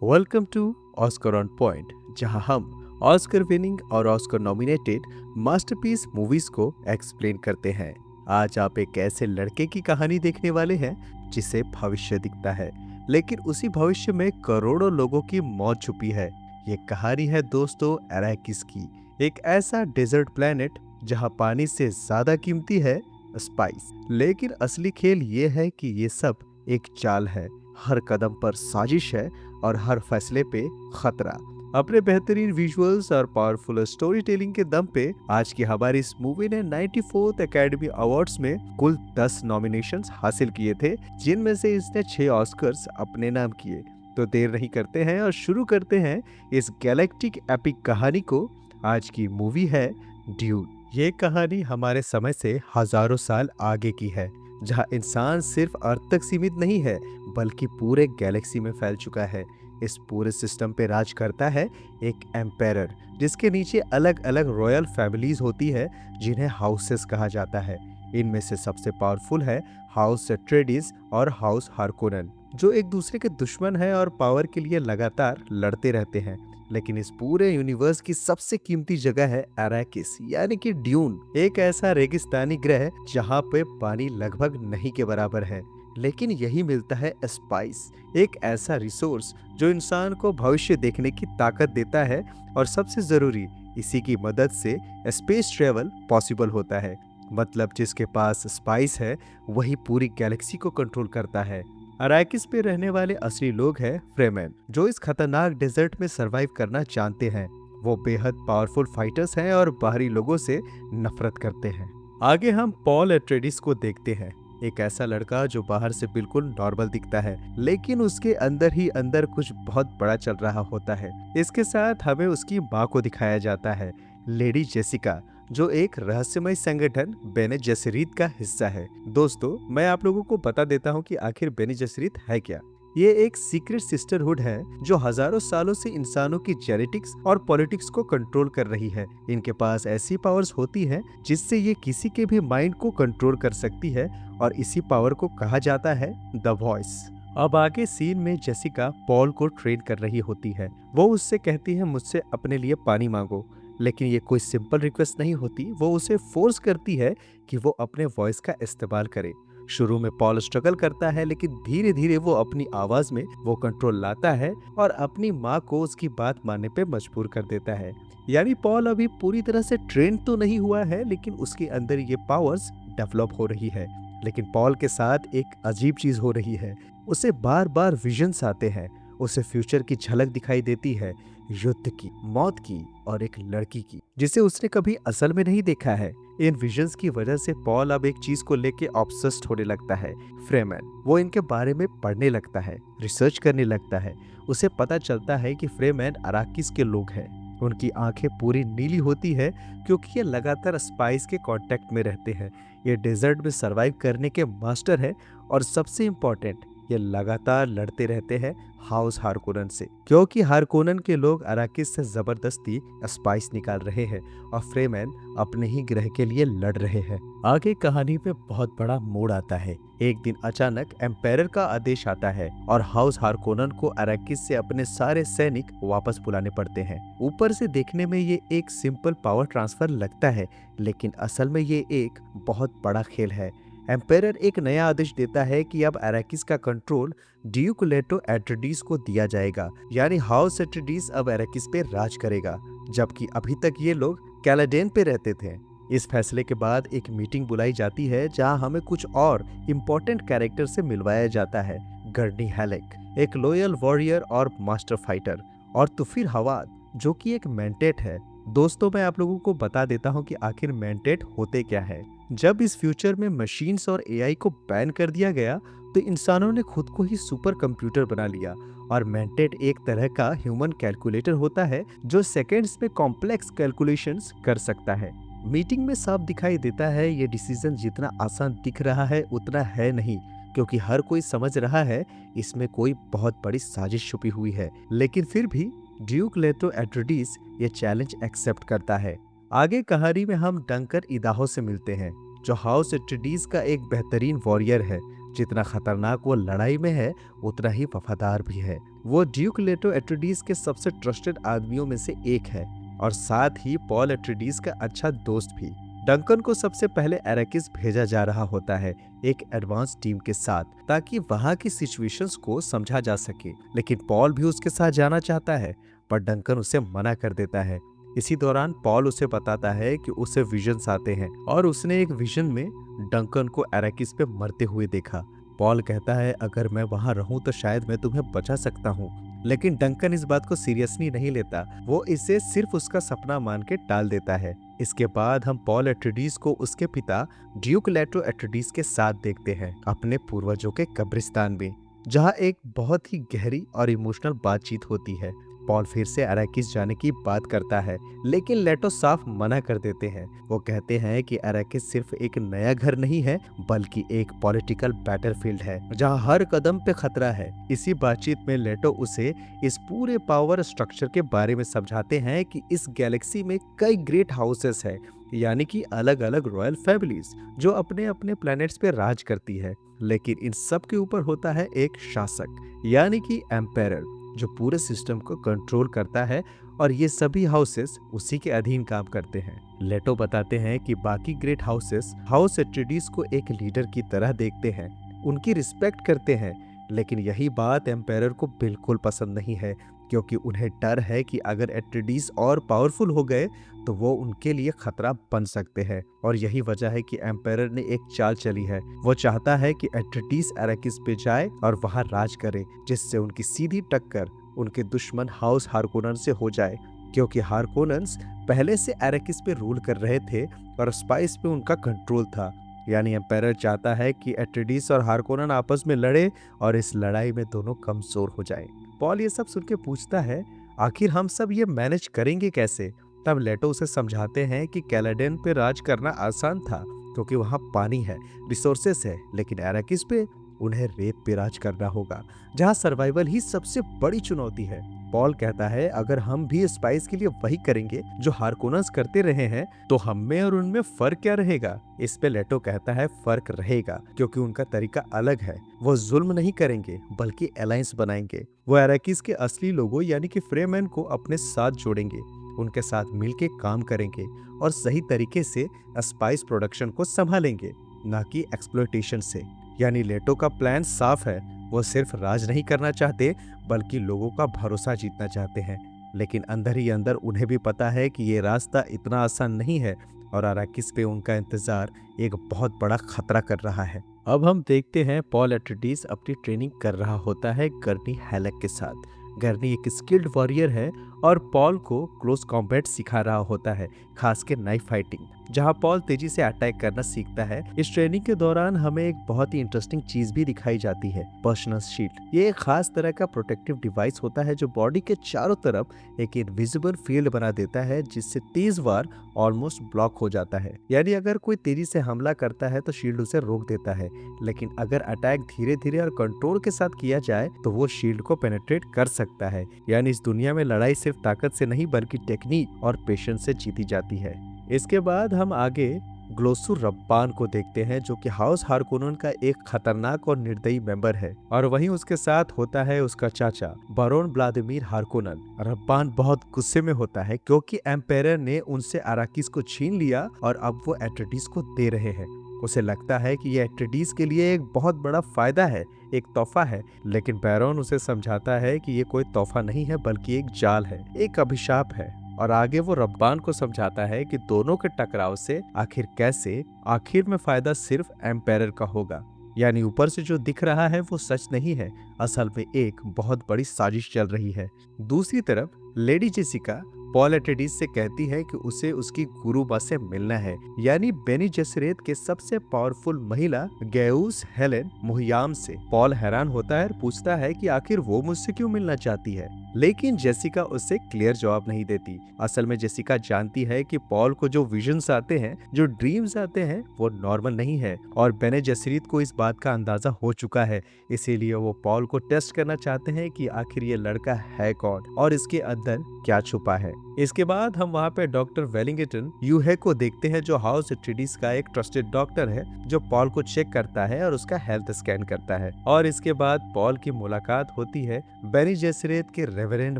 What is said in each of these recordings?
Welcome to Oscar on point, जहां हम Oscar winning और ऑस्कर नॉमिनेटेड मास्टरपीस मूवीज को एक्सप्लेन करते हैं। आज आप एक ऐसे लड़के की कहानी देखने वाले हैं जिसे भविष्य दिखता है, लेकिन उसी भविष्य में करोड़ों लोगों की मौत छुपी है। ये कहानी है दोस्तों अरैकिस की, एक ऐसा डेजर्ट प्लेनेट जहां पानी से ज्यादा कीमती है स्पाइस। लेकिन असली खेल ये है कि ये सब एक चाल है, हर कदम पर साजिश है और हर फैसले पे खतरा। अपने बेहतरीन विजुअल्स और पावरफुल स्टोरी टेलिंग के दम पे आज की हमारी इस मूवी ने 94th एकेडमी अवार्ड्स में कुल 10 नॉमिनेशंस हासिल किए थे, जिनमें से इसने 6 ऑस्कर्स अपने नाम किए। तो देर नहीं करते हैं और शुरू करते हैं इस गैलेक्टिक एपिक कहानी को। आज की मूवी है ड्यून। ये कहानी हमारे समय से हजारों साल आगे की है, जहाँ इंसान सिर्फ अर्थ तक सीमित नहीं है बल्कि पूरे गैलेक्सी में फैल चुका है। इस पूरे सिस्टम पे राज करता है एक एम्पायरर, जिसके नीचे अलग अलग रॉयल फैमिलीज होती है जिन्हें हाउसेस कहा जाता है। इनमें से सबसे पावरफुल है हाउस अट्रेडिस और हाउस हार्कोनन, जो एक दूसरे के दुश्मन है और पावर के लिए लगातार लड़ते रहते हैं। लेकिन इस पूरे यूनिवर्स की सबसे कीमती जगह है अरैकिस, यानी कि ड्यून, एक ऐसा रेगिस्तानी ग्रह जहाँ पे पानी लगभग नहीं के बराबर है, लेकिन यही मिलता है स्पाइस, एक ऐसा रिसोर्स जो इंसान को भविष्य देखने की ताकत देता है। और सबसे जरूरी, इसी की मदद से स्पेस ट्रेवल पॉसिबल होता है। मतलब जिसके पास स्पाइस है वही पूरी गैलेक्सी को कंट्रोल करता है। अराकिस पे रहने वाले असली लोग हैं फ्रेमेन, जो इस खतरनाक डेजर्ट में सरवाइव करना जानते हैं। वो बेहद पावरफुल फाइटर्स हैं और बाहरी लोगों से नफरत करते हैं। आगे हम पॉल एट्रेडिस को देखते हैं, एक ऐसा लड़का जो बाहर से बिल्कुल नॉर्मल दिखता है, लेकिन उसके अंदर ही अंदर कुछ बहुत बड़ा चल रहा होता है। इसके साथ हमें उसकी माँ को दिखाया जाता है, लेडी जेसिका, जो एक रहस्यमय संगठन बेने जेसरीत का हिस्सा है। दोस्तों, मैं आप लोगों को बता देता हूँ कि आखिर बेने जेसरीत है क्या। ये एक सीक्रेट सिस्टरहुड है जो हजारों सालों से इंसानों की जेनेटिक्स और पॉलिटिक्स को कंट्रोल कर रही है। इनके पास ऐसी पावर्स होती हैं जिससे ये किसी के भी माइंड को कंट्रोल कर सकती है, और इसी पावर को कहा जाता है द वॉइस। अब आगे सीन में जेसिका पॉल को ट्रेन कर रही होती है। वो उससे कहती है मुझसे अपने लिए पानी मांगो, लेकिन ये कोई सिंपल रिक्वेस्ट नहीं होती। वो उसे फोर्स करती है कि वो अपने वॉइस का इस्तेमाल करे। शुरू में पॉल स्ट्रगल करता है, लेकिन धीरे धीरे वो अपनी आवाज में वो कंट्रोल लाता है और अपनी माँ को उसकी बात मानने पे मजबूर कर देता है। यानी पॉल अभी पूरी तरह से ट्रेन तो नहीं हुआ है, लेकिन उसके अंदर ये पावर्स डेवलप हो रही है। लेकिन पॉल के साथ एक अजीब चीज हो रही है, उसे बार बार विजन्स आते हैं। उसे फ्यूचर की झलक दिखाई देती है, युद्ध की, मौत की और एक लड़की की, जिसे उसने कभी असल में नहीं देखा है। इन विजन्स की वजह से पॉल अब एक चीज को लेके ऑब्सेस्ड होने लगता है, फ्रेमैन। वो इनके बारे में पढ़ने लगता है, रिसर्च करने लगता है। उसे पता चलता है कि फ्रेमैन अराकिस के लोग हैं। उनकी आंखें पूरी नीली होती है क्योंकि ये लगातार स्पाइस के कांटेक्ट में रहते हैं। ये डेजर्ट में सरवाइव करने के मास्टर है, और सबसे इम्पोर्टेंट, ये लगातार लड़ते रहते हैं हाउस हारकोनन से, क्योंकि हारकोनन के लोग अराकिस से जबरदस्ती स्पाइस निकाल रहे हैं और फ्रेमैन अपने ही ग्रह के लिए लड़ रहे हैं। आगे कहानी में बहुत बड़ा मोड़ आता है। एक दिन अचानक एम्पायरर का आदेश आता है और हाउस हारकोनन को अराकिस से अपने सारे सैनिक वापस बुलाने पड़ते हैं। ऊपर से देखने में ये एक सिंपल पावर ट्रांसफर लगता है, लेकिन असल में ये एक बहुत बड़ा खेल है। एम्पायरर एक नया आदेश देता है कि अब अराकिस का कंट्रोल ड्यूक लेटो एट्रेडिस को दिया जाएगा, यानी हाउस एट्रेडिस अब अराकिस पे राज करेगा, जबकि अभी तक ये लोग कैलाडेन पे रहते थे। इस फैसले के बाद एक मीटिंग बुलाई जाती है जहां हमें कुछ और इम्पोर्टेंट कैरेक्टर से मिलवाया जाता है। गर्नी हैलेक, एक लॉयल वॉरियर और मास्टर फाइटर, और तुफिर हवाद, जो कि एक मेंटेट है। दोस्तों, मैं आप लोगों को बता देता हूँ कि आखिर मेंटेट होते क्या है। जब इस फ्यूचर में मशीन्स और एआई को बैन कर दिया गया, तो इंसानों ने खुद को ही सुपर कंप्यूटर बना लिया, और मेंटेट एक तरह का ह्यूमन कैलकुलेटर होता है जो सेकेंड्स में कॉम्प्लेक्स कैलकुलेशंस कर सकता है। मीटिंग में साफ दिखाई देता है ये डिसीजन जितना आसान दिख रहा है उतना है नहीं, क्योंकि हर कोई समझ रहा है इसमें कोई बहुत बड़ी साजिश छुपी हुई है। लेकिन फिर भी ड्यूक लेटो एट्रेडिस ये चैलेंज एक्सेप्ट करता है। आगे कहानी में हम डंकर इदाहो से मिलते हैं, जो हाउस एट्रेडिस का एक बेहतरीन वॉरियर है, जितना खतरनाक वो लड़ाई में है उतना ही वफादार भी है। वो ड्यूक लेटो एट्रेडिस के सबसे ट्रस्टेड आदमियों में से एक है और साथ ही पॉल एट्रेडिस का अच्छा दोस्त भी। डंकन को सबसे पहले अराकिस भेजा जा रहा होता है एक एडवांस टीम के साथ, ताकि वहां की सिचुएशंस को समझा जा सके। लेकिन पॉल भी उसके साथ जाना चाहता है, पर डंकन उसे मना कर देता है। इसी दौरान पॉल उसे बताता है कि उसे विजन्स आते हैं और उसने एक विजन में डंकन को अराकिस पे मरते हुए देखा। पॉल कहता है अगर मैं वहां रहूं तो शायद मैं तुम्हें बचा सकता हूँ, लेकिन डंकन इस बात को सीरियसली नहीं लेता। वो इसे सिर्फ उसका सपना मान के टाल देता है। इसके बाद हम पॉल एट्रेडिस को उसके पिता ड्यूक लेटो एट्रेडिस के साथ देखते हैं अपने पूर्वजों के कब्रिस्तान में, जहाँ एक बहुत ही गहरी और इमोशनल बातचीत होती है। पॉल फिर से अराकिस जाने की बात करता है, लेकिन लेटो साफ मना कर देते हैं। वो कहते हैं कि अराकिस सिर्फ एक नया घर नहीं है, बल्कि एक पॉलिटिकल बैटलफील्ड है जहां हर कदम पे खतरा है। इसी बातचीत में लेटो उसे इस पूरे पावर स्ट्रक्चर के बारे में समझाते हैं कि इस गैलेक्सी में कई ग्रेट हाउसेस है, यानी कि अलग अलग रॉयल फैमिलीज जो अपने अपने प्लैनेट्स पे राज करती है। लेकिन इन सब के ऊपर होता है एक शासक, यानी कि एम्पायरर, जो पूरे सिस्टम को कंट्रोल करता है और ये सभी हाउसेस उसी के अधीन काम करते हैं। लेटो बताते हैं कि बाकी ग्रेट हाउसेस हाउस एट्रेडिस को एक लीडर की तरह देखते हैं, उनकी रिस्पेक्ट करते हैं। लेकिन यही बात एम्पायरर को बिल्कुल पसंद नहीं है, क्योंकि उन्हें डर है कि अगर एट्रेडिस और पावरफुल हो गए तो वो उनके लिए खतरा बन सकते हैं। और यही वजह है कि एम्पायरर ने एक चाल चली है। वो चाहता है कि एट्रेडिस अराकिस पे जाए और वहां राज करे, जिससे उनकी सीधी टक्कर उनके दुश्मन हाउस हारकोनन से हो जाए, क्योंकि हारकोनन्स पहले से अराकिस पे रूल कर रहे थे और स्पाइस पे उनका कंट्रोल था। यानी एम्पायरर चाहता है कि एट्रेडिस और हारकोनन आपस में लड़े और इस लड़ाई में दोनों कमजोर हो जाएं। पॉल ये सब सुन के पूछता है आखिर हम सब ये मैनेज करेंगे कैसे। तब लेटो उसे समझाते हैं कि कैलेडन पे राज करना आसान था, क्योंकि वहाँ पानी है, रिसोर्सेस है, लेकिन अराकिस पे उन्हें रेत पे राज करना होगा, जहाँ सर्वाइवल ही सबसे बड़ी चुनौती है। पॉल कहता है अगर हम भी स्पाइस के लिए वही करेंगे जो हारकोनन्स करते रहे हैं, तो हम में और उनमें फर्क क्या रहेगा। इस पे लेटो कहता है फर्क रहेगा, क्योंकि उनका तरीका अलग है। वो जुल्म नहीं करेंगे, बल्कि अलायंस बनाएंगे। वो अराकिस के असली लोगों यानी कि फ्रेमैन को अपने साथ जोड़ेंगे, उनके साथ मिलके काम करेंगे और सही तरीके से स्पाइस प्रोडक्शन को संभालेंगे, ना कि एक्सप्लॉयटेशन से। यानी लेटो का प्लान साफ है, वो सिर्फ राज नहीं करना चाहते, बल्कि लोगों का भरोसा जीतना चाहते हैं। लेकिन अंदर ही अंदर उन्हें भी पता है कि ये रास्ता इतना आसान नहीं है और अराकिस पे उनका इंतजार एक बहुत बड़ा खतरा कर रहा है। अब हम देखते हैं पॉल एट्रेडिस अपनी ट्रेनिंग कर रहा होता है गर्नी हैलेक के साथ। गर्नी एक स्किल्ड वॉरियर है और पॉल को क्लोज कॉम्बैट सिखा रहा होता है, खास के नाइफ फाइटिंग, जहां पॉल तेजी से अटैक करना सीखता है। इस ट्रेनिंग के दौरान हमें एक बहुत ही इंटरेस्टिंग चीज भी दिखाई जाती है, पर्सनल शील्ड। ये एक खास तरह का प्रोटेक्टिव डिवाइस होता है जो बॉडी के चारों तरफ एक इनविजिबल फील्ड बना देता है, जिससे तेज वार ऑलमोस्ट ब्लॉक हो जाता है। यानी अगर कोई तेजी से हमला करता है तो शील्ड उसे रोक देता है, लेकिन अगर अटैक धीरे धीरे और कंट्रोल के साथ किया जाए तो वो शील्ड को पेनिट्रेट कर सकता है। यानी इस दुनिया में लड़ाई सिर्फ ताकत से नहीं, बल्कि टेक्निक और पेशेंस से जीती जाती है। इसके बाद हम आगे ग्लोसू रब्बान को देखते हैं, जो कि हाउस हारकोनन का एक खतरनाक और निर्दयी मेंबर है, और वहीं उसके साथ होता है उसका चाचा बारोन व्लादिमीर हारकोनन। रब्बान बहुत गुस्से में होता है, क्योंकि एम्पायरर ने उनसे अराकिस को छीन लिया और अब वो एट्रेडिस को दे रहे हैं। उसे लगता है कि ये एट्रेडिस के लिए एक बहुत बड़ा फायदा है, एक तोहफा है। लेकिन बैरोन उसे समझाता है कि ये कोई तोहफा नहीं है, बल्कि एक जाल है, एक अभिशाप है। और आगे वो रब्बान को समझाता है कि दोनों के टकराव से आखिर में फायदा सिर्फ एम्पायरर का होगा। यानी ऊपर से जो दिख रहा है वो सच नहीं है, असल में एक बहुत बड़ी साजिश चल रही है। दूसरी तरफ लेडी जेसिका पॉल एट्रेडिस से कहती है कि उसे उसकी गुरु माँ से मिलना है, यानी बेनी जेसरेत के सबसे पावरफुल महिला गैउस हेलेन मुहियाम से। पॉल हैरान होता है और पूछता है कि आखिर वो मुझसे क्यों मिलना चाहती है, लेकिन जेसिका उससे क्लियर जवाब नहीं देती। असल में जेसिका जानती है कि पॉल को जो विजन्स आते हैं, जो ड्रीम्स आते हैं, वो नॉर्मल नहीं है, और बेने जेसरेत को इस बात का अंदाजा हो चुका है। इसीलिए वो पॉल को टेस्ट करना चाहते हैं कि आखिर ये लड़का है कौन और इसके अंदर क्या छुपा है। इसके बाद हम वहाँ पे डॉक्टर वेलिंगटन यूहे को देखते हैं, जो हाउस एट्रेडिस का एक ट्रस्टेड डॉक्टर है, जो पॉल को चेक करता है और उसका हेल्थ स्कैन करता है। और इसके बाद पॉल की मुलाकात होती है बेनी जेसरेत के रेवरेंड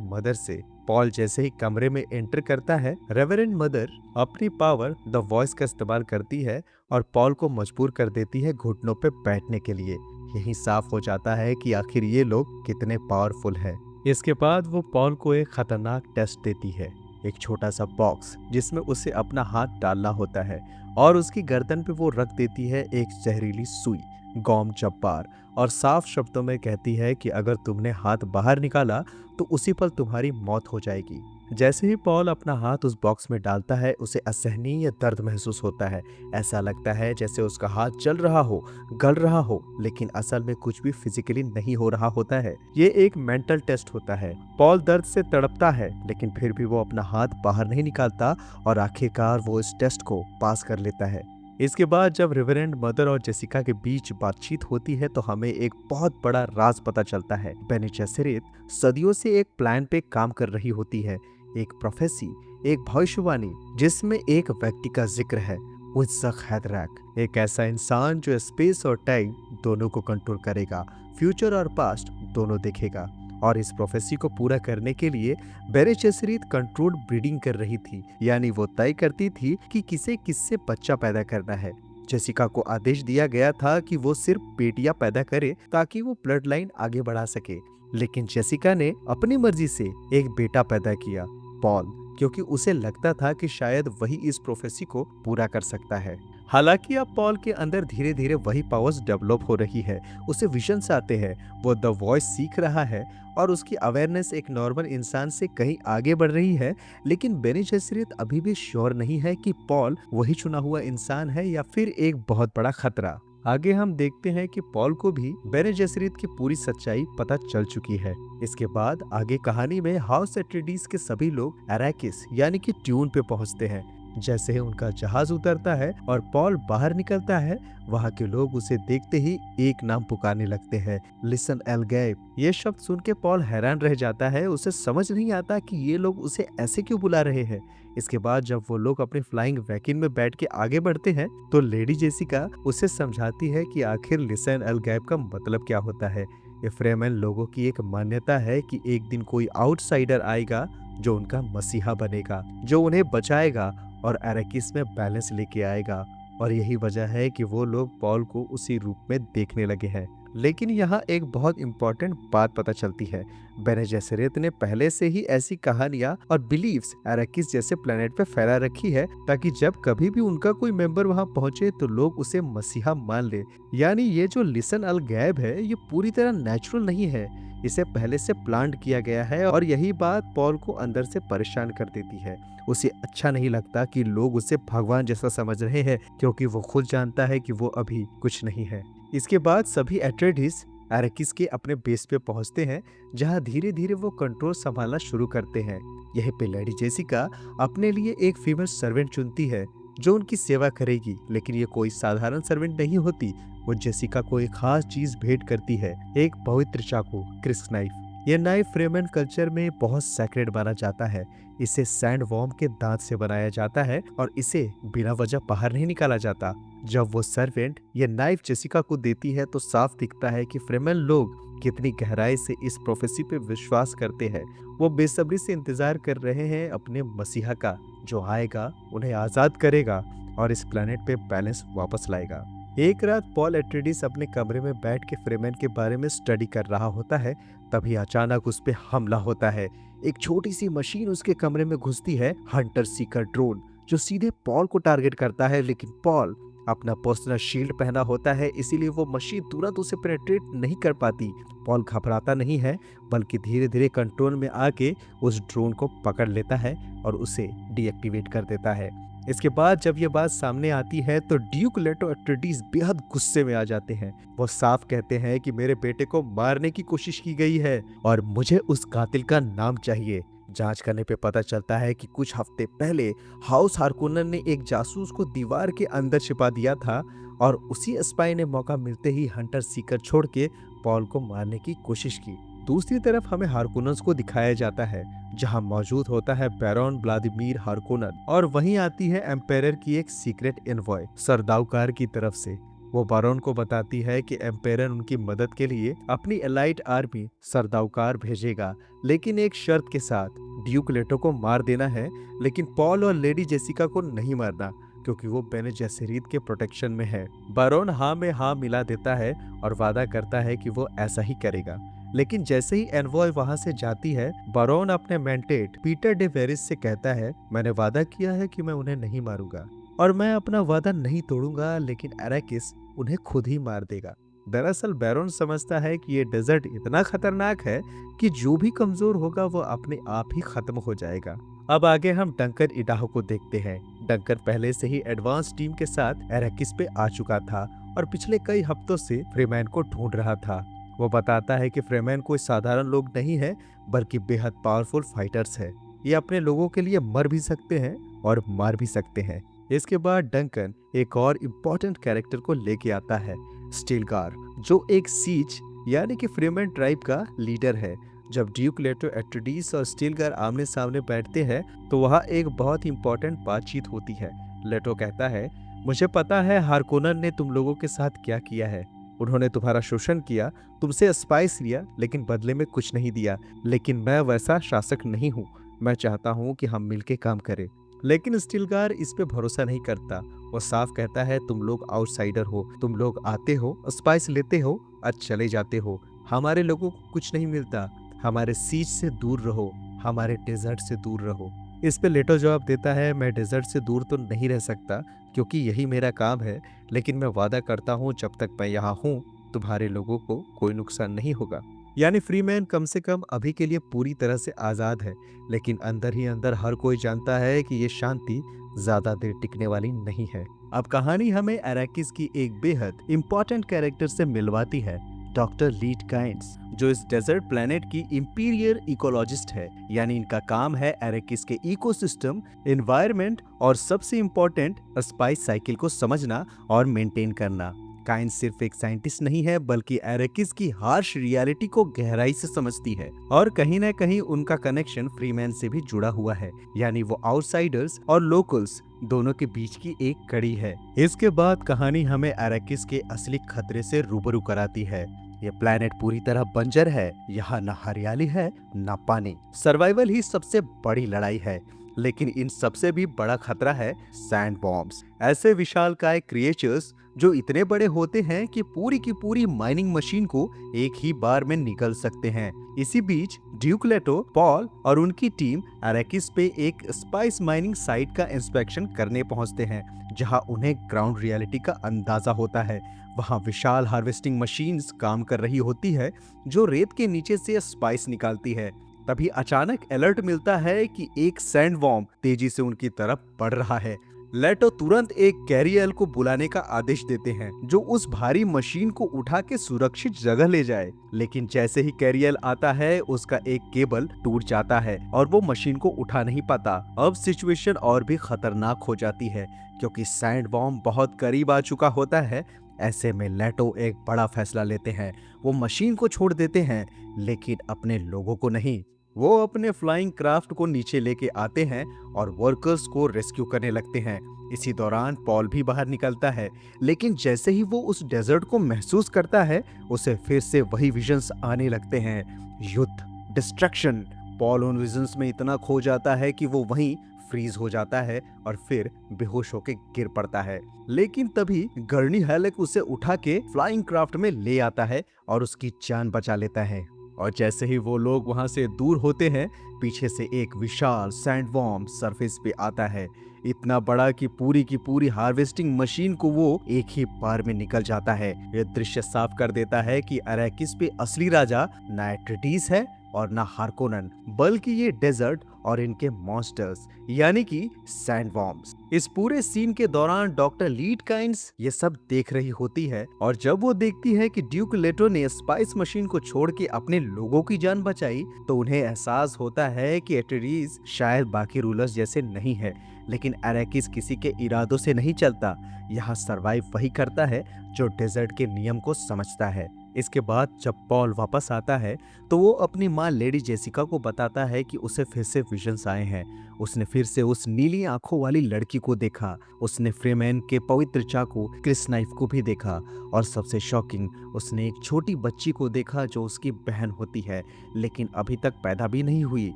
मदर से। पॉल जैसे ही कमरे में एंटर करता है, रेवरेंड मदर अपनी पावर द वॉइस का इस्तेमाल करती है और पॉल को मजबूर कर देती है घुटनों पे बैठने के लिए। यही साफ हो जाता है कि आखिर ये लोग कितने पावरफुल हैं। इसके बाद वो पॉल को एक खतरनाक टेस्ट देती है, एक छोटा सा बॉक्स जिसमें उसे अपना हाथ डालना होता है और उसकी गर्दन पे वो रख देती है एक जहरीली सुई, गॉम जब्बार, और साफ शब्दों में कहती है कि अगर तुमने हाथ बाहर निकाला तो उसी पल तुम्हारी मौत हो जाएगी। जैसे ही पॉल अपना हाथ उस बॉक्स में डालता है, उसे असहनीय दर्द महसूस होता है। ऐसा लगता है जैसे उसका हाथ जल रहा हो, गल रहा हो, लेकिन असल में कुछ भी फिजिकली नहीं हो रहा होता है। ये एक मेंटल टेस्ट होता है। पॉल दर्द से तड़पता है, लेकिन फिर भी वो अपना हाथ बाहर नहीं निकालता और आखिरकार वो इस टेस्ट को पास कर लेता है। इसके बाद जब रिवरेंड मदर और जेसिका के बीच बातचीत होती है तो हमें एक बहुत बड़ा राज पता चलता है। बेनी जेसरेत सदियों से एक प्लान पे काम कर रही होती है, एक प्रोफेसी, एक भविष्यवाणी जिसमें एक व्यक्ति का जिक्र है, वुत्सक हैदरैक, एक ऐसा इंसान जो स्पेस और टाइम दोनों को कंट्रोल करेगा, फ्यूचर और पास्ट दोनों देखेगा। और इस प्रोफेसी को पूरा करने के लिए बेनी जेसरेत कंट्रोल्ड ब्रीडिंग कर रही थी, यानी वो तय करती थी कि किसे किससे बच्चा पैदा करना है। जेसिका को आदेश दिया गया था कि वो सिर्फ बेटियां पैदा करे ताकि वो ब्लड लाइन आगे बढ़ा सके, लेकिन जेसिका ने अपनी मर्जी से एक बेटा पैदा किया, पॉल, क्योंकि उसे लगता था कि शायद वही इस प्रोफेसी को पूरा कर सकता है। हालांकि अब पॉल के अंदर धीरे धीरे वही पावर्स डेवलप हो रही है, उसे विजन्स आते हैं, वो द वॉइस सीख रहा है और उसकी अवेयरनेस एक नॉर्मल इंसान से कहीं आगे बढ़ रही है। लेकिन बेनी जेसरेत अभी भी श्योर नहीं है कि पॉल वही चुना हुआ इंसान है या फिर एक बहुत बड़ा खतरा। आगे हम देखते हैं कि पॉल को भी बेनी जेसरेत की पूरी सच्चाई पता चल चुकी है। इसके बाद आगे कहानी में हाउस एट्रेडिस के सभी लोग अराकिस यानी कि ट्यून पे पहुंचते हैं। जैसे ही उनका जहाज उतरता है और पॉल बाहर निकलता है, वहां के लोग उसे देखते ही एक नाम पुकारने लगते हैं, लिसन एल गैब। ये शब्द सुन के पॉल हैरान रह जाता है, उसे समझ नहीं आता कि ये लोग उसे ऐसे क्यों बुला रहे हैं। इसके बाद जब वो लोग अपने फ्लाइंग वैकिन में बैठ के आगे बढ़ते हैं तो लेडी जेसिका उसे समझाती है कि आखिर लिसन एल गैब का मतलब क्या होता है। ये फ्रेमन लोगों की एक मान्यता है कि एक दिन कोई आउटसाइडर आएगा जो उनका मसीहा बनेगा, जो उन्हें बचाएगा और अराकिस में बैलेंस लेके आएगा। और यही वजह है कि वो लोग पॉल को उसी रूप में देखने लगे हैं। लेकिन यहाँ एक बहुत इंपॉर्टेंट बात पता चलती है, बेनी जेसरेत ने पहले से ही ऐसी कहानियां और बिलीव्स अराकिस जैसे प्लेनेट पे फैला रखी है ताकि जब कभी भी उनका कोई मेंबर वहां पहुंचे तो लोग उसे मसीहा मान ले। यानी ये जो लिसन अल गैब है ये पूरी तरह नेचुरल नहीं है, इसे पहले से प्लान किया गया है। और यही बात पॉल को अंदर से परेशान कर देती है। उसे अच्छा नहीं लगता कि लोग उसे भगवान जैसा समझ रहे हैं, क्योंकि वो खुद जानता है कि वो अभी कुछ नहीं है। इसके बाद सभी एट्रेडिस अराकिस के अपने बेस पे पहुंचते हैं, जहां धीरे धीरे वो कंट्रोल संभालना शुरू करते हैं। यहीं पे लेडी जेसिका अपने लिए एक फीमेल सर्वेंट चुनती है जो उनकी सेवा करेगी, लेकिन ये कोई साधारण सर्वेंट नहीं होती। वो जेसिका को एक खास चीज भेंट करती है, एक पवित्र चाकू, क्रिस नाइफ। यह नाइफ फ्रेमन कल्चर में बहुत सैक्रेड माना जाता है। इसे सैंड वॉर्म के दांत से बनाया जाता है और इसे बिना वजह बाहर नहीं निकाला जाता। जब वो सर्वेंट ये नाइफ जेसिका को देती है तो साफ दिखता है कि फ्रेमन लोग कितनी गहराई से इस प्रोफेसी पे विश्वास करते हैं। वो बेसब्री से इंतजार कर रहे हैं अपने मसीहा का, जो आएगा, उन्हें आजाद करेगा और इस प्लेनेट पे बैलेंस वापस लाएगा। एक रात पॉल एट्रेडिस अपने कमरे में बैठ के फ्रेमन के बारे में स्टडी कर रहा होता है, तभी अचानक उस पे हमला होता है। एक छोटी सी मशीन उसके कमरे में घुसती है, हंटर सीकर ड्रोन, जो सीधे पॉल को टारगेट करता है। लेकिन पॉल अपना पर्सनल शील्ड पहना होता है, इसीलिए वो मशीन तुरंत उसे पेनिट्रेट नहीं कर पाती। पॉल घबराता नहीं है, बल्कि धीरे धीरे कंट्रोल में आके उस ड्रोन को पकड़ लेता है और उसे डीएक्टिवेट कर देता है। इसके बाद जब ये बात सामने आती है तो ड्यूक लेटो एट्रेडिस बेहद गुस्से में आ जाते हैं। वो साफ कहते हैं कि मेरे बेटे को मारने की कोशिश की गई है और मुझे उस कातिल का नाम चाहिए। जांच करने पे पता चलता है कि कुछ हफ्ते पहले हाउस हार्कोनन ने एक जासूस को दीवार के अंदर छिपा दिया था और उसी स्पाई ने मौका मिलते ही हंटर सीकर छोड़ के पॉल को मारने की कोशिश की। दूसरी तरफ हमें हारकोनन्स को दिखाया जाता है, जहां मौजूद होता है बैरन व्लादिमीर हारकोनन, और वहीं आती है एम्पायर की एक सीक्रेट इनवॉय सरदाउकार की तरफ से। वो बैरन को बताती है कि एम्पायर उनकी मदद के लिए अपनी एलाइट आर्मी सरदाउकार भेजेगा, लेकिन एक शर्त के साथ। ड्यूक लेटो को मार देना है, लेकिन पॉल और लेडी जेसिका को नहीं मारना, क्योंकि वो बेने जेसेरीत के प्रोटेक्शन में है। बैरन हाँ में हाँ मिला देता है और वादा करता है कि वो ऐसा ही करेगा। लेकिन जैसे ही एनवॉय वहां से जाती है, बैरन अपने मेंटेट पीटर डे वेरिस से कहता है, मैंने वादा किया है कि मैं उन्हें नहीं मारूंगा और मैं अपना वादा नहीं तोड़ूंगा, लेकिन अराकिस उन्हें खुद ही मार देगा। दरअसल बैरन समझता है कि ये डेजर्ट इतना खतरनाक है कि जो भी कमजोर होगा वो अपने आप ही खत्म हो जाएगा। अब आगे हम डंकन इडाहो को देखते हैं। डंकन पहले से ही एडवांस टीम के साथ अराकिस पे आ चुका था और पिछले कई हफ्तों से फ्रीमैन को ढूंढ रहा था। वो बताता है कि फ्रीमैन कोई साधारण लोग नहीं है, बल्कि बेहद पावरफुल फाइटर्स है। ये अपने लोगों के लिए मर भी सकते हैं और मार भी सकते हैं। इसके बाद डंकन एक और इम्पोर्टेंट कैरेक्टर को लेके आता है, स्टीलगार, जो एक सीज यानी कि फ्रीमैन ट्राइब का लीडर है। जब ड्यूक लेटो एट्रेडिस और स्टीलगार आमने सामने बैठते हैं तो वहाँ एक बहुत इंपॉर्टेंट बातचीत होती है। लेटो कहता है, मुझे पता है हारकोनन ने तुम लोगों के साथ क्या किया है। उन्होंने तुम्हारा शोषण किया, तुमसे स्पाइस लिया, लेकिन बदले में कुछ नहीं दिया। लेकिन मैं वैसा शासक नहीं हूँ। मैं चाहता हूँ कि हम मिलके काम करें। लेकिन स्टीलगार इस पे भरोसा नहीं करता। वो साफ कहता है, तुम लोग आउटसाइडर हो, तुम लोग आते हो, स्पाइस लेते हो और चले जाते हो। हमारे लोगों को कुछ नहीं मिलता। हमारे सीज से दूर रहो, हमारे डेजर्ट से दूर रहो। इस पे लेटो जवाब देता है, मैं डेजर्ट से दूर तो नहीं रह सकता, क्योंकि यही मेरा काम है, लेकिन मैं वादा करता हूँ जब तक मैं यहाँ हूँ तुम्हारे लोगों को कोई नुकसान नहीं होगा। यानी फ्रीमैन कम से कम अभी के लिए पूरी तरह से आजाद है, लेकिन अंदर ही अंदर हर कोई जानता है कि ये शांति ज्यादा देर टिकने वाली नहीं है। अब कहानी हमें अराकिस की एक बेहद इंपॉर्टेंट कैरेक्टर से मिलवाती है, डॉक्टर लीड काइंस, जो इस डेजर्ट प्लेनेट की इंपीरियर इकोलॉजिस्ट है। यानी इनका काम है अराकिस के इकोसिस्टम, एनवायरनमेंट और सबसे इंपॉर्टेंट स्पाइस साइकिल को समझना और मेंटेन करना। काइंस सिर्फ एक साइंटिस्ट नहीं है, बल्कि अराकिस की हार्श रियलिटी को गहराई से समझती है, और कहीं ना कहीं उनका कनेक्शन फ्रीमैन से भी जुड़ा हुआ है। यानी वो आउटसाइडर्स और लोकल्स दोनों के बीच की एक कड़ी है। इसके बाद कहानी हमें अराकिस के असली खतरे से रूबरू कराती है। ये प्लेनेट पूरी तरह बंजर है, यहाँ न हरियाली है न पानी। सर्वाइवल ही सबसे बड़ी लड़ाई है, लेकिन इन सबसे भी बड़ा खतरा है सैंड बॉम्ब्स। ऐसे विशालकाय क्रिएचर्स जो इतने बड़े होते हैं कि पूरी की पूरी माइनिंग मशीन को एक ही बार में निकल सकते हैं। इसी बीच ड्यूक लेटो, पॉल और उनकी टीम अराकिस पे एक स्पाइस माइनिंग साइट का इंस्पेक्शन करने पहुंचते हैं, जहां उन्हें ग्राउंड रियलिटी का अंदाजा होता है। वहां विशाल हार्वेस्टिंग मशीन्स काम कर रही होती है, जो रेत के नीचे से स्पाइस निकालती है। तभी अचानक अलर्ट मिलता है कि एक सैंडवॉर्म तेजी से उनकी तरफ बढ़ रहा है। लेटो तुरंत एक कैरियल को बुलाने का आदेश देते हैं, जो उस भारी मशीन को उठा के सुरक्षित जगह ले जाए। लेकिन जैसे ही कैरियल आता है, उसका एक केबल टूट जाता है और वो मशीन को उठा नहीं पाता। अब सिचुएशन और भी खतरनाक हो जाती है, क्योंकि सैंडवॉर्म बहुत करीब आ चुका होता है। ऐसे में लेटो एक बड़ा फैसला लेते हैं। वो मशीन को छोड़ देते हैं, लेकिन अपने लोगों को नहीं। वो अपने फ्लाइंग क्राफ्ट को नीचे लेके आते हैं और वर्कर्स को रेस्क्यू करने लगते हैं। इसी दौरान पॉल भी बाहर निकलता है, लेकिन जैसे ही वो उस डेजर्ट को महसूस करता है, उसे फिर से वही विजन्स आने लगते हैं, युद्ध, डिस्ट्रक्शन। पॉल उन विजन्स में इतना खो जाता है कि वो वहीं फ्रीज हो जाता है और फिर बेहोश होकर गिर पड़ता है। लेकिन तभी गर्नी हैलेक उसे उठा के फ्लाइंग क्राफ्ट में ले आता है और उसकी जान बचा लेता है। और जैसे ही वो लोग वहां से दूर होते हैं, पीछे से एक विशाल सैंडवॉर्म सरफेस पे आता है, इतना बड़ा कि पूरी की पूरी हार्वेस्टिंग मशीन को वो एक ही बार में निकल जाता है। यह दृश्य साफ कर देता है कि अराकिस पे असली राजा ना एट्रेडिस है और ना हारकोनन, बल्कि ये डेजर्ट और इनके मॉन्स्टर्स यानी कि सैंडवॉर्म्स। इस पूरे सीन के दौरान डॉक्टर लीड काइंस ये सब देख रही होती है और जब वो देखती है कि ड्यूक लेटो ने स्पाइस मशीन को छोड़ के अपने लोगों की जान बचाई तो उन्हें एहसास होता है कि एट्रेडिस शायद बाकी रूलर्स जैसे नहीं है, लेकिन अरैकिस किसी के इरादों से नहीं चलता। यहाँ सरवाइव वही करता है जो डेजर्ट के नियम को समझता है। इसके बाद जब पॉल वापस आता है तो वो अपनी माँ लेडी जेसिका को बताता है कि उसे फिर से विजन्स आए हैं। उसने फिर से उस नीली आंखों वाली लड़की को देखा, उसने फ्रीमैन के पवित्र चाकू क्रिस नाइफ को भी देखा और सबसे शॉकिंग, उसने एक छोटी बच्ची को देखा जो उसकी बहन होती है लेकिन अभी तक पैदा भी नहीं हुई।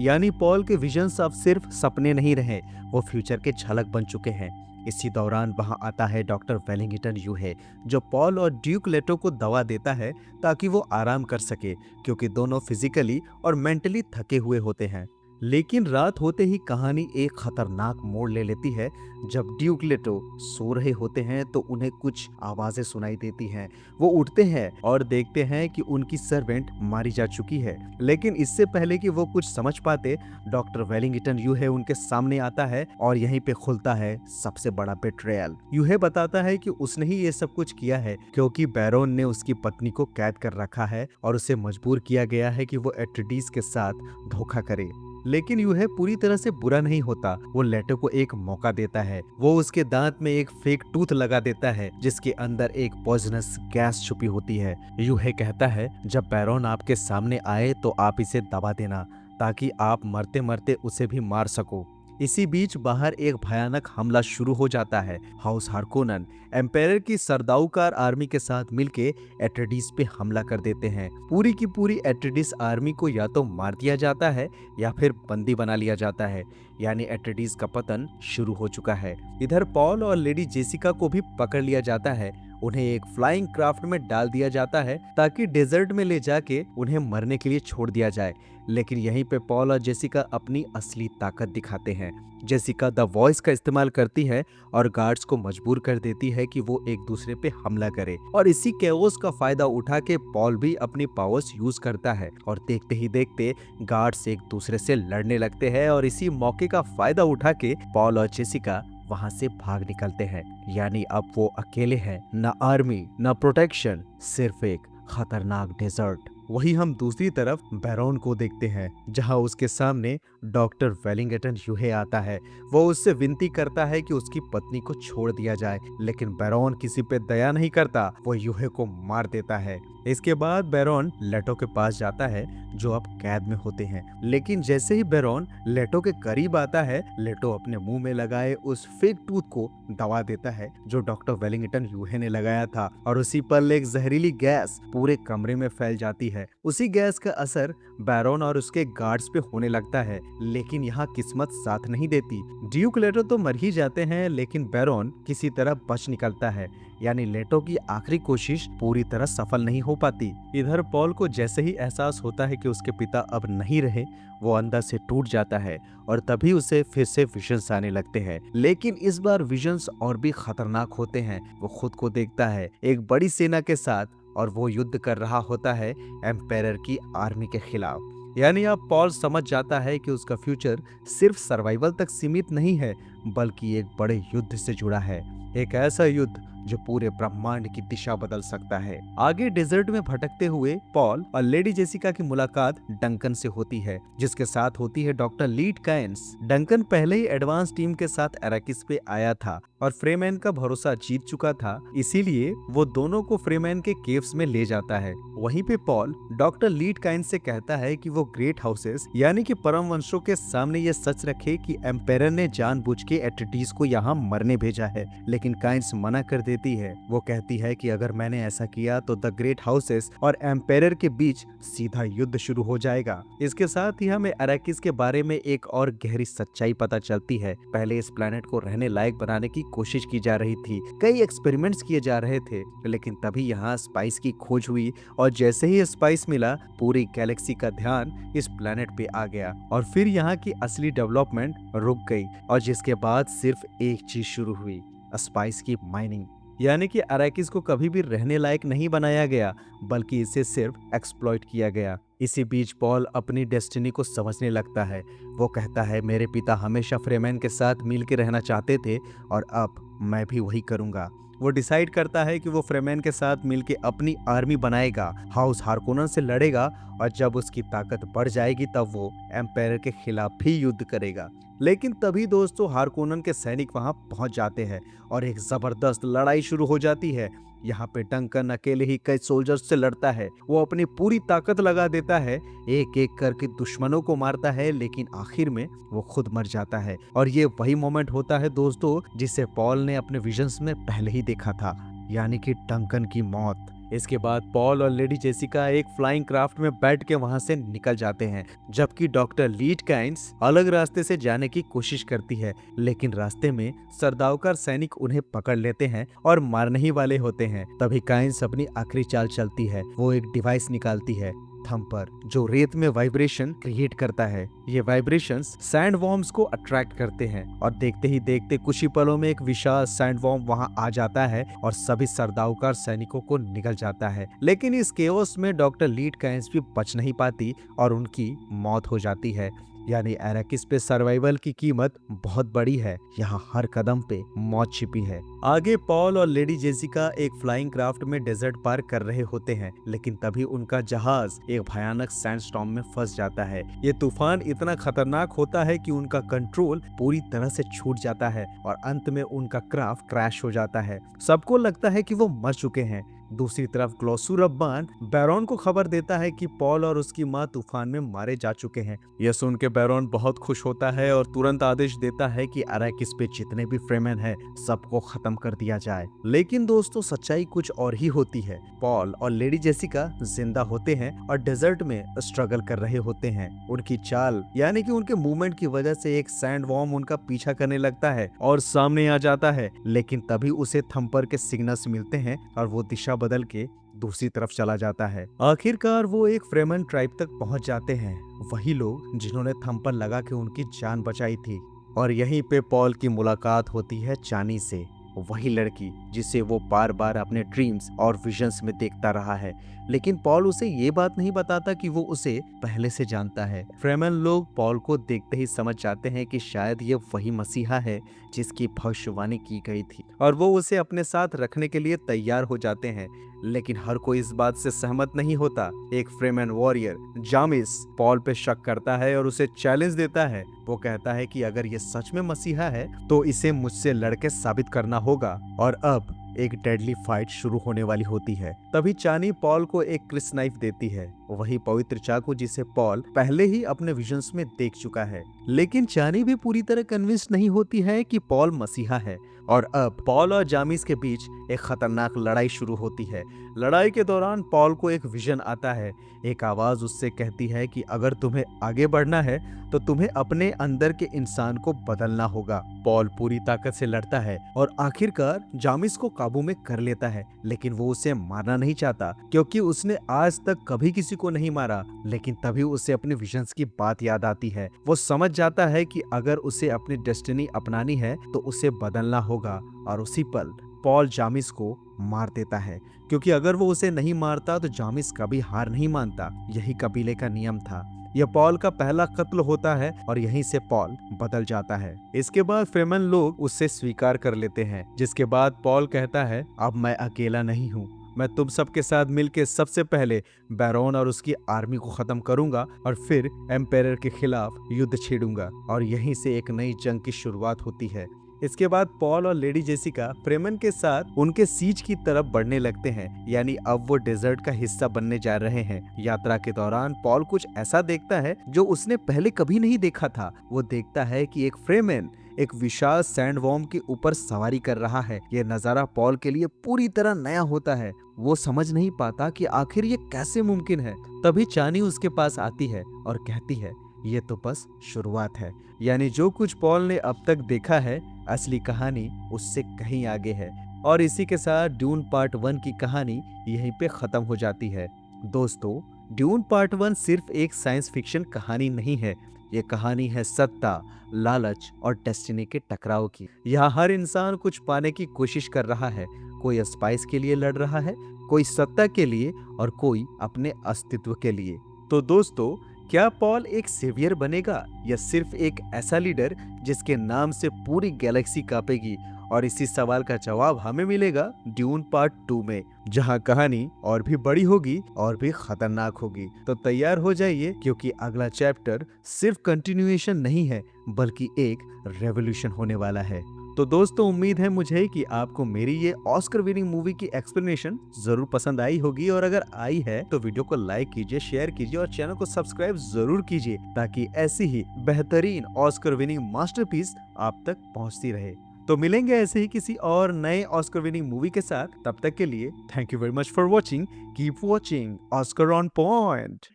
यानी पॉल के विजन्स अब सिर्फ सपने नहीं रहे, वो फ्यूचर के झलक बन चुके हैं। इसी दौरान वहां आता है डॉक्टर वेलिंगटन यूहे जो पॉल और ड्यूक लेटो को दवा देता है ताकि वो आराम कर सके क्योंकि दोनों फिजिकली और मेंटली थके हुए होते हैं। लेकिन रात होते ही कहानी एक खतरनाक मोड़ ले लेती है। जब ड्यूक लेटो सो रहे होते हैं तो उन्हें कुछ आवाजें सुनाई देती हैं। वो उठते हैं और देखते हैं कि उनकी सर्वेंट मारी जा चुकी है, लेकिन इससे पहले कि वो कुछ समझ पाते डॉक्टर वेलिंगटन यूहे उनके सामने आता है और यहीं पे खुलता है सबसे बड़ा बेट्रेयल। यूहे बताता है कि उसने ही ये सब कुछ किया है क्योंकि बैरोन ने उसकी पत्नी को कैद कर रखा है और उसे मजबूर किया गया है कि वो एट्रेडिस के साथ धोखा करे। लेकिन यूहे पूरी तरह से बुरा नहीं होता, वो लेटो को एक मौका देता है। वो उसके दांत में एक फेक टूथ लगा देता है जिसके अंदर एक पॉइजनस गैस छुपी होती है। यूहे कहता है जब बैरोन आपके सामने आए तो आप इसे दबा देना ताकि आप मरते मरते उसे भी मार सको। इसी बीच बाहर एक भयानक हमला शुरू हो जाता है। हाउस हार्कोनन एम्पायर की सरदाऊकार आर्मी के साथ मिलके एट्रेडिस पे हमला कर देते हैं। पूरी की पूरी एट्रेडिस आर्मी को या तो मार दिया जाता है या फिर बंदी बना लिया जाता है, यानी एट्रेडिस का पतन शुरू हो चुका है। इधर पॉल और लेडी जेसिका को भी पकड़ लिया जाता है। उन्हें एक फ्लाइंग क्राफ्ट में डाल दिया जाता है ताकि डेजर्ट में ले जाके उन्हें मरने के लिए छोड़ दिया जाए। लेकिन यहीं पे पॉल और जेसिका अपनी असली ताकत दिखाते हैं। जेसिका द वॉइस का इस्तेमाल करती है और गार्ड्स को मजबूर कर देती है कि वो एक दूसरे पे हमला करे और इसी कैओस का फायदा उठा के पॉल भी अपनी पावर्स यूज करता है और देखते ही देखते गार्ड्स एक दूसरे से लड़ने लगते हैं और इसी मौके का फायदा उठा के पॉल और जेसिका वहां से भाग निकलते हैं। यानी अब वो अकेले हैं, न आर्मी न प्रोटेक्शन, सिर्फ एक खतरनाक डेजर्ट। वहीं हम दूसरी तरफ बैरोन को देखते हैं जहां उसके सामने डॉक्टर वेलिंगटन यूहे आता है। वो उससे विनती करता है कि उसकी पत्नी को छोड़ दिया जाए, लेकिन बैरोन किसी पे दया नहीं करता, वो यूहे को मार देता है। इसके बाद बैरोन लेटो के पास जाता है जो अब कैद में होते हैं, लेकिन जैसे ही बैरोन लेटो के करीब आता है लेटो अपने मुंह में लगाए उस फेक टूथ को दबा देता है जो डॉक्टर वेलिंगटन यूहे ने लगाया था और उसी पल एक जहरीली गैस पूरे कमरे में फैल जाती है। उसी गैस का असर बैरोन और उसके गार्ड्स पे होने लगता है, लेकिन यहाँ किस्मत साथ नहीं देती। ड्यूक लेटो तो मर ही जाते हैं लेकिन बैरोन किसी तरह बच निकलता है, यानी लेटो की आखिरी कोशिश पूरी तरह सफल नहीं हो पाती। इधर पॉल को जैसे ही एहसास होता है कि उसके पिता अब नहीं रहे, वो अंदर से टूट जाता है और तभी उसे फिर से विजन्स आने लगते हैं। लेकिन इस बार विजन्स और भी खतरनाक होते हैं। वो खुद को देखता है एक बड़ी सेना के साथ और वो युद्ध कर रहा होता है एम्पायर की आर्मी के खिलाफ। यानी अब पॉल समझ जाता है कि उसका फ्यूचर सिर्फ सर्वाइवल तक सीमित नहीं है बल्कि एक बड़े युद्ध से जुड़ा है, एक ऐसा युद्ध जो पूरे ब्रह्मांड की दिशा बदल सकता है। आगे डेजर्ट में भटकते हुए पॉल और लेडी जेसिका की मुलाकात डंकन से होती है जिसके साथ होती है डॉक्टर लीड काइंस। डंकन पहले ही एडवांस टीम के साथ अराकिस पे आया था और फ्रीमैन का भरोसा जीत चुका था, इसीलिए वो दोनों को फ्रीमैन के केव्स में ले जाता है। वहीं पे पॉल डॉक्टर लीड काइंस से कहता है कि वो ग्रेट हाउसेस यानी कि परम वंशों के सामने ये सच रखे कि एम्पायर ने जानबूझ के एट्रेडिस को यहाँ मरने भेजा है, लेकिन काइंस मना कर देती है। वो कहती है कि अगर मैंने ऐसा किया तो द ग्रेट हाउसेस और एम्पायर के बीच सीधा युद्ध शुरू हो जाएगा। इसके साथ ही हमें अराकिस के बारे में एक और गहरी सच्चाई पता चलती है। पहले इस प्लेनेट को रहने लायक बनाने की कोशिश की जा रही थी, कई एक्सपेरिमेंट्स किए जा रहे थे, लेकिन तभी यहाँ स्पाइस की खोज हुई और जैसे ही स्पाइस मिला पूरी गैलेक्सी का ध्यान इस प्लेनेट पे आ गया और फिर यहाँ की असली डेवलपमेंट रुक गई और जिसके बाद सिर्फ एक चीज शुरू हुई, स्पाइस की माइनिंग। यानी कि अराकिस को कभी भी रहने लायक नहीं बनाया गया बल्कि इसे सिर्फ एक्सप्लॉइट किया गया। इसी बीच पॉल अपनी डेस्टिनी को समझने लगता है। वो कहता है, मेरे पिता हमेशा फ्रेमैन के साथ मिल के रहना चाहते थे और अब मैं भी वही करूंगा। वो डिसाइड करता है कि वो फ्रेमैन के साथ मिलके अपनी आर्मी बनाएगा, हाउस हारकोनन से लड़ेगा और जब उसकी ताकत बढ़ जाएगी तब वो एम्पायर के खिलाफ भी युद्ध करेगा। लेकिन तभी दोस्तों हारकोनन के सैनिक वहां पहुंच जाते हैं और एक जबरदस्त लड़ाई शुरू हो जाती है। यहाँ पे डंकन अकेले ही कई सोल्जर्स से लड़ता है। वो अपनी पूरी ताकत लगा देता है, एक एक करके दुश्मनों को मारता है, लेकिन आखिर में वो खुद मर जाता है। और ये वही मोमेंट होता है दोस्तों जिसे पॉल ने अपने विजन्स में पहले ही देखा था, यानी कि डंकन की मौत। इसके बाद पॉल और लेडी जेसिका एक फ्लाइंग क्राफ्ट में बैठ के वहां से निकल जाते हैं, जबकि डॉक्टर लीड काइंस अलग रास्ते से जाने की कोशिश करती है। लेकिन रास्ते में सरदावकार सैनिक उन्हें पकड़ लेते हैं और मारने ही वाले होते हैं। तभी काइंस अपनी आखिरी चाल चलती है। वो एक डिवाइस निकालती है, थंपर, जो रेत में वाइब्रेशन क्रिएट करता है। ये वाइब्रेशंस सैंड वॉर्म्स को अट्रैक्ट करते हैं और देखते ही देखते कुछ ही पलों में एक विशाल सैंड वॉर्म वहां आ जाता है और सभी सरदावकार सैनिकों को निगल जाता है। लेकिन इस केओस में डॉक्टर लीड काइंस भी बच नहीं पाती और उनकी मौत हो जाती है। यानी एराकिस पे सर्वाइवल की कीमत बहुत बड़ी है। यहाँ हर कदम पे मौत छिपी है। आगे पॉल और लेडी जेसिका एक फ्लाइंग क्राफ्ट में डेजर्ट पार कर रहे होते हैं, लेकिन तभी उनका जहाज एक भयानक सैंडस्टॉर्म में फंस जाता है। ये तूफान इतना खतरनाक होता है कि उनका कंट्रोल पूरी तरह से छूट जाता है और अंत में उनका क्राफ्ट क्रैश हो जाता है। सबको लगता है कि वो मर चुके हैं। दूसरी तरफ ग्लोसू रब्बान बैरॉन को खबर देता है कि पॉल और उसकी मां तूफान में मारे जा चुके हैं। यह सुन के बैरॉन बहुत खुश होता है और तुरंत आदेश देता है कि अराकिस पे जितने भी फ्रेमैन हैं सबको खत्म कर दिया जाए। लेकिन दोस्तों सच्चाई कुछ और ही होती है। पॉल और लेडी जेसिका जिंदा होते हैं और डेजर्ट में स्ट्रगल कर रहे होते हैं। उनकी चाल यानी कि उनके मूवमेंट की वजह से एक सैंड वॉर्म उनका पीछा करने लगता है और सामने आ जाता है। लेकिन तभी उसे थंपर के सिग्नल्स मिलते हैं और वो दिशा बदल के दूसरी तरफ चला जाता है। आखिरकार वो एक फ्रेमन ट्राइब तक पहुंच जाते हैं, वही लोग जिन्होंने थंपर लगा के उनकी जान बचाई थी। और यहीं पे पॉल की मुलाकात होती है चानी से, वही लड़की जिसे वो बार बार अपने ड्रीम्स और विजन्स में देखता रहा है। लेकिन पॉल उसे ये बात नहीं बताता कि वो उसे पहले से जानता है। फ्रेमन लोग पॉल को देखते ही समझ जाते हैं कि शायद ये वही मसीहा है जिसकी भविष्यवाणी की गई थी और वो उसे अपने साथ रखने के लिए तैयार हो जाते हैं। लेकिन हर कोई इस बात से सहमत नहीं होता। एक फ्रेमन वॉरियर जामिस पॉल पे शक करता है और उसे चैलेंज देता है। वो कहता है कि अगर ये सच में मसीहा है तो इसे मुझसे लड़के साबित करना होगा। और अब एक डेडली फाइट शुरू होने वाली होती है। तभी चानी पॉल को एक क्रिस नाइफ देती है, वही पवित्र चाकू जिसे पॉल पहले ही अपने विजन्स में देख चुका है। लेकिन चानी भी पूरी तरह कन्विंस नहीं होती है कि पॉल मसीहा है। और अब पॉल और जामिस के बीच एक खतरनाक लड़ाई शुरू होती है। लड़ाई के दौरान पॉल को एक विजन आता है। एक आवाज उससे कहती है कि अगर तुम्हें आगे बढ़ना है तो तुम्हें अपने अंदर के इंसान को बदलना होगा। पॉल पूरी ताकत से लड़ता है और आखिरकार जामिस को काबू में कर लेता है। लेकिन वो उसे मारना नहीं चाहता क्योंकि उसने आज तक कभी किसी को नहीं मारा। लेकिन तभी उसे अपने विजन्स की बात याद आती है। वो समझ जाता है कि अगर उसे अपनी डेस्टिनी अपनानी है तो उसे बदलना होगा। और उसी पल पॉल जामिस को मार देता है, क्योंकि अगर वो उसे नहीं मारता तो जामिस कभी हार नहीं मानता। यही कबीले का नियम था। यह पॉल का पहला कत्ल होता है और यहीं से पॉल बदल जाता है। इसके बाद फ्रेमन लोग उससे स्वीकार कर लेते हैं, जिसके बाद पॉल कहता है, अब मैं अकेला नहीं हूँ। मैं तुम सबके साथ मिलकर सबसे पहले बैरॉन और उसकी आर्मी को खत्म करूंगा और फिर एम्पायर के खिलाफ युद्ध छेड़ूंगा। और यहीं से एक नई जंग की शुरुआत होती है। इसके बाद पॉल और लेडी जेसिका फ्रेमन के साथ उनके सीज की तरफ बढ़ने लगते हैं, यानी अब वो डेजर्ट का हिस्सा बनने जा रहे हैं। यात्रा के दौरान पॉल कुछ ऐसा देखता है जो उसने पहले कभी नहीं देखा था। वो देखता है कि एक फ्रेमन एक विशाल सैंडवॉर्म के ऊपर सवारी कर रहा है। ये नजारा पॉल के लिए पूरी तरह नया होता है। वो समझ नहीं पाता कि आखिर ये कैसे मुमकिन है। तभी चानी उसके पास आती है और कहती है, ये तो बस शुरुआत है। यानी जो कुछ पॉल ने अब तक देखा है, असली कहानी उससे कहीं आगे है। और इसी के साथ ड्यून पार्ट 1 की कहानी यहीं पे खत्म हो जाती है। दोस्तों, ड्यून पार्ट 1 सिर्फ एक साइंस फिक्शन कहानी नहीं है। ये कहानी है सत्ता, लालच और डेस्टिनी के टकराव की। यहाँ हर इंसान कुछ पाने की कोशिश कर रहा है। कोई स्पाइस के लिए लड़ रहा है, कोई सत्ता के लिए और कोई अपने अस्तित्व के लिए। तो दोस्तों, क्या पॉल एक सेवियर बनेगा या सिर्फ एक ऐसा लीडर जिसके नाम से पूरी गैलेक्सी कांपेगी? और इसी सवाल का जवाब हमें मिलेगा ड्यून पार्ट 2 में, जहां कहानी और भी बड़ी होगी और भी खतरनाक होगी। तो तैयार हो जाइए, क्योंकि अगला चैप्टर सिर्फ कंटिन्यूएशन नहीं है, बल्कि एक रेवोल्यूशन होने वाला है। तो दोस्तों, उम्मीद है मुझे कि आपको मेरी ये ऑस्कर विनिंग मूवी की एक्सप्लेनेशन जरूर पसंद आई होगी, और अगर आई है तो वीडियो को लाइक कीजिए, शेयर कीजिए और चैनल को सब्सक्राइब जरूर कीजिए, ताकि ऐसी ही बेहतरीन ऑस्कर विनिंग मास्टरपीस आप तक पहुंचती रहे। तो मिलेंगे ऐसे ही किसी और नए ऑस्कर विनिंग मूवी के साथ। तब तक के लिए thank you very much for watching. Keep watching Oscar on point.